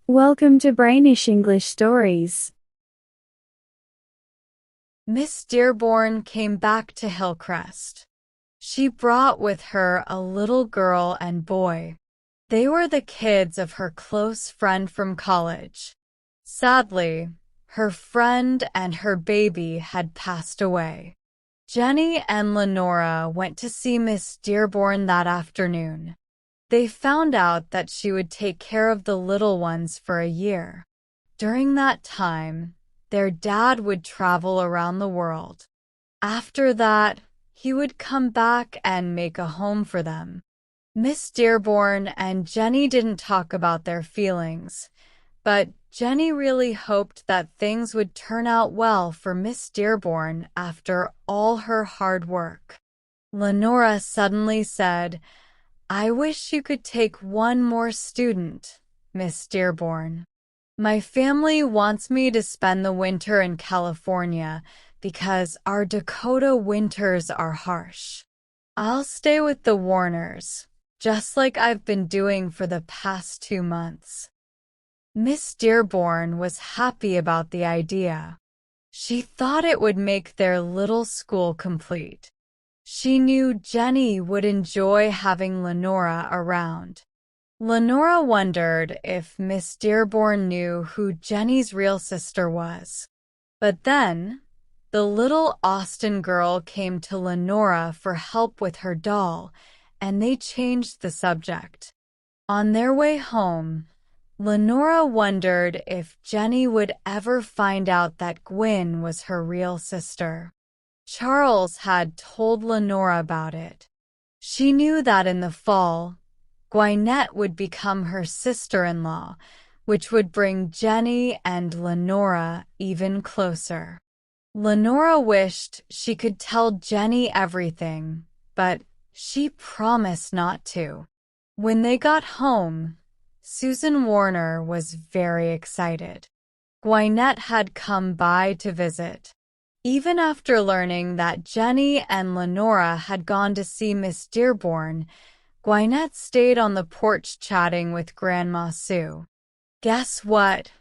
Welcome to Brainish English Stories. Miss Dearborn came back to Hillcrest. She brought with her a little girl and boy. They were the kids of her close friend from college. Sadly, her friend and her baby had passed away. Jenny and Lenora went to see Miss Dearborn that afternoon. They found out that she would take care of the little ones for a year. During that time, their dad would travel around the world. After that, he would come back and make a home for them. Miss Dearborn and Jenny didn't talk about their feelings, but Jenny really hoped that things would turn out well for Miss Dearborn after all her hard work. Lenora suddenly said, "I wish you could take one more student, Miss Dearborn. My family wants me to spend the winter in California because our Dakota winters are harsh. I'll stay with the Warners, just like I've been doing for the past 2 months." Miss Dearborn was happy about the idea. She thought it would make their little school complete. She knew Jenny would enjoy having Lenora around. Lenora wondered if Miss Dearborn knew who Jenny's real sister was. But then, the little Austin girl came to Lenora for help with her doll, and they changed the subject. On their way home, Lenora wondered if Jenny would ever find out that Gwen was her real sister. Charles had told Lenora about it. She knew that in the fall, Gwyneth would become her sister-in-law, which would bring Jenny and Lenora even closer. Lenora wished she could tell Jenny everything, but she promised not to. When they got home, Susan Warner was very excited. Gwyneth had come by to visit. Even after learning that Jenny and Lenora had gone to see Miss Dearborn, Gwyneth stayed on the porch chatting with Grandma Sue. "Guess what?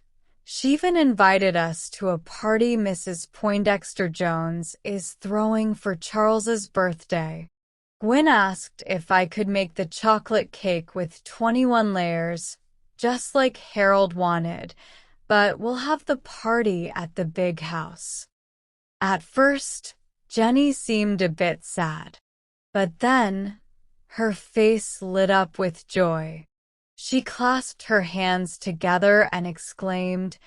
She even invited us to a party Mrs. Poindexter Jones is throwing for Charles's birthday. Gwen asked if I could make the chocolate cake with 21 layers, just like Harold wanted, but we'll have the party at the big house." At first, Jenny seemed a bit sad, but then her face lit up with joy. She clasped her hands together and exclaimed,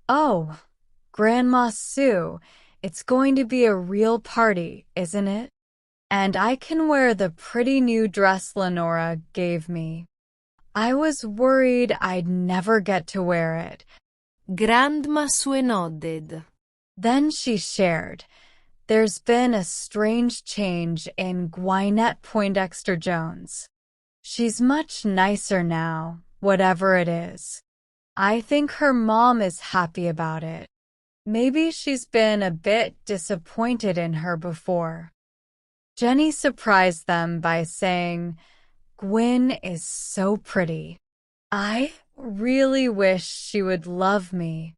"Oh, Grandma Sue, it's going to be a real party, isn't it? And I can wear the pretty new dress Lenora gave me. I was worried I'd never get to wear it." Grandma Sue nodded. Then she shared, "There's been a strange change in Gwyneth Poindexter Jones. She's much nicer now, whatever it is. I think her mom is happy about it. Maybe she's been a bit disappointed in her before." Jenny surprised them by saying, "Gwen is so pretty. I really wish she would love me."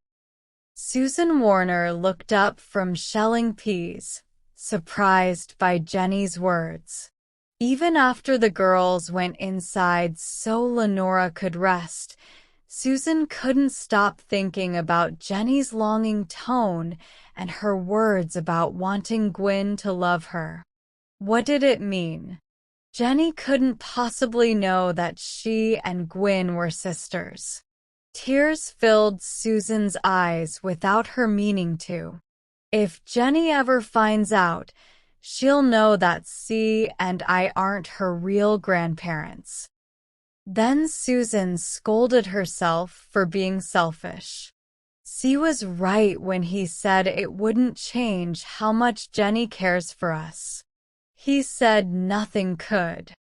Susan Warner looked up from shelling peas, surprised by Jenny's words. Even after the girls went inside so Lenora could rest, Susan couldn't stop thinking about Jenny's longing tone and her words about wanting Gwen to love her. What did it mean? Jenny couldn't possibly know that she and Gwen were sisters. Tears filled Susan's eyes without her meaning to. If Jenny ever finds out, she'll know that C and I aren't her real grandparents. Then Susan scolded herself for being selfish. C was right when he said it wouldn't change how much Jenny cares for us. He said nothing could.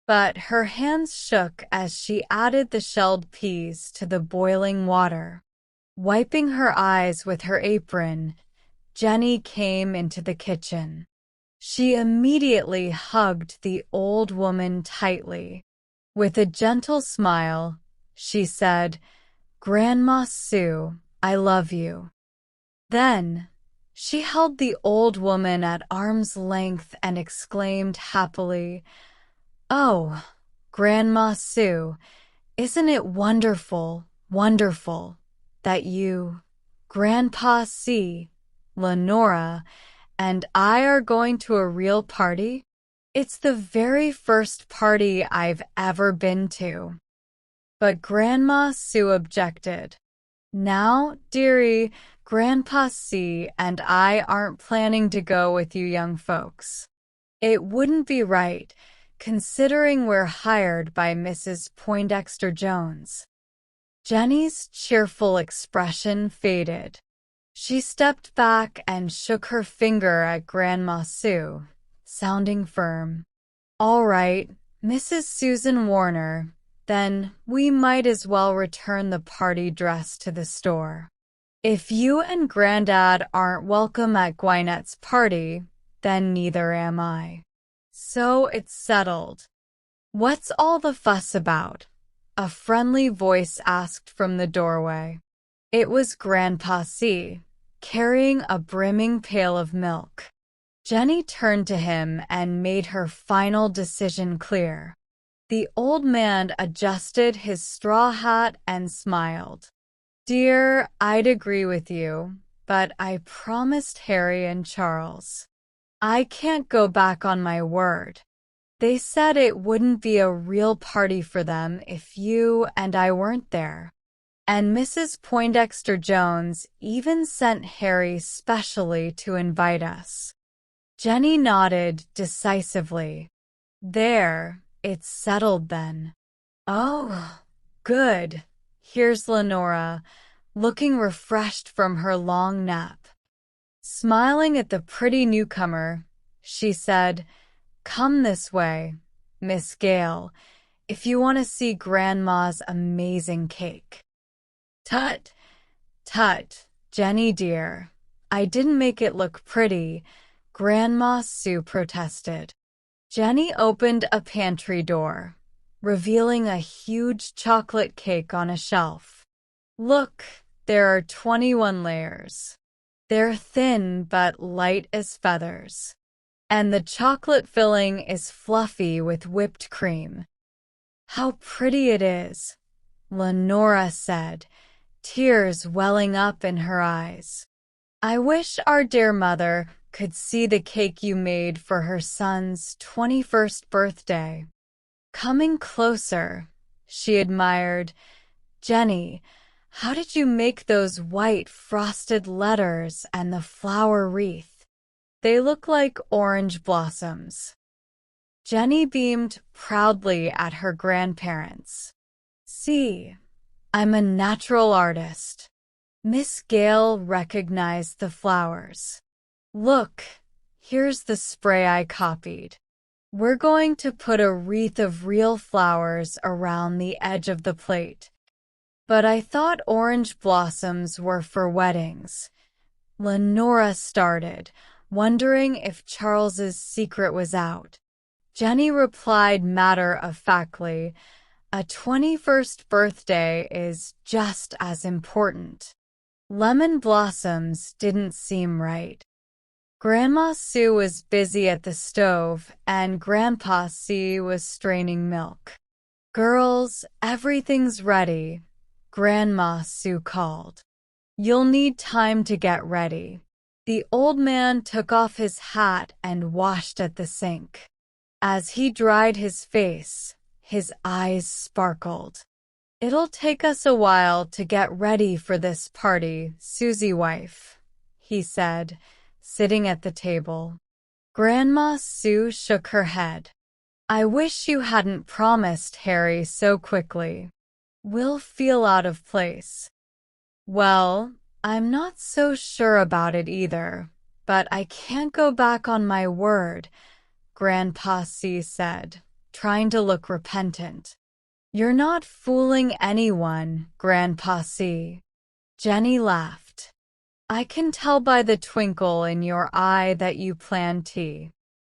But her hands shook as she added the shelled peas to the boiling water. Wiping her eyes with her apron, Jenny came into the kitchen. She immediately hugged the old woman tightly. With a gentle smile, she said, Grandma Sue, I love you." Then, she held the old woman at arm's length and exclaimed happily, "Oh, Grandma Sue, isn't it wonderful, wonderful, that you, Grandpa C, Lenora, and I are going to a real party? It's the very first party I've ever been to." But Grandma Sue objected. "Now, dearie, Grandpa C and I aren't planning to go with you young folks. It wouldn't be right, considering we're hired by Mrs. Poindexter Jones." Jenny's cheerful expression faded. She stepped back and shook her finger at Grandma Sue, sounding firm. "All right, Mrs. Susan Warner, then we might as well return the party dress to the store. If you and Grandad aren't welcome at Gwynette's party, then neither am I. So it's settled." "What's all the fuss about?" a friendly voice asked from the doorway. It was Grandpa C, carrying a brimming pail of milk. Jenny turned to him and made her final decision clear. The old man adjusted his straw hat and smiled. "Dear, I'd agree with you, but I promised Harry and Charles. I can't go back on my word. They said it wouldn't be a real party for them if you and I weren't there. And Mrs. Poindexter Jones even sent Harry specially to invite us." Jenny nodded decisively. "There, it's settled then." "Oh, good." Here's Lenora, looking refreshed from her long nap. Smiling at the pretty newcomer, she said, "Come this way, Miss Gale, if you want to see Grandma's amazing cake." "Tut, tut, Jenny dear, I didn't make it look pretty," Grandma Sue protested. Jenny opened a pantry door, revealing a huge chocolate cake on a shelf. "Look, there are 21 layers. They're thin but light as feathers. And the chocolate filling is fluffy with whipped cream." "How pretty it is," Lenora said, tears welling up in her eyes. "I wish our dear mother could see the cake you made for her son's 21st birthday." Coming closer, she admired, "Jenny, how did you make those white frosted letters and the flower wreath? They look like orange blossoms." Jenny beamed proudly at her grandparents. "See, I'm a natural artist." Miss Gale recognized the flowers. "Look, here's the spray I copied. We're going to put a wreath of real flowers around the edge of the plate. But I thought orange blossoms were for weddings." Lenora started, wondering if Charles's secret was out. Jenny replied matter-of-factly, "A 21st birthday is just as important." Lemon blossoms didn't seem right. Grandma Sue was busy at the stove, and Grandpa C was straining milk. "Girls, everything's ready," Grandma Sue called. "You'll need time to get ready." The old man took off his hat and washed at the sink. As he dried his face, his eyes sparkled. "It'll take us a while to get ready for this party, Susie wife," he said, sitting at the table. Grandma Sue shook her head. "I wish you hadn't promised Harry so quickly. We'll feel out of place." "Well, I'm not so sure about it either, but I can't go back on my word," Grandpa C said, trying to look repentant. "You're not fooling anyone, Grandpa C." Jenny laughed. "I can tell by the twinkle in your eye that you plan tea."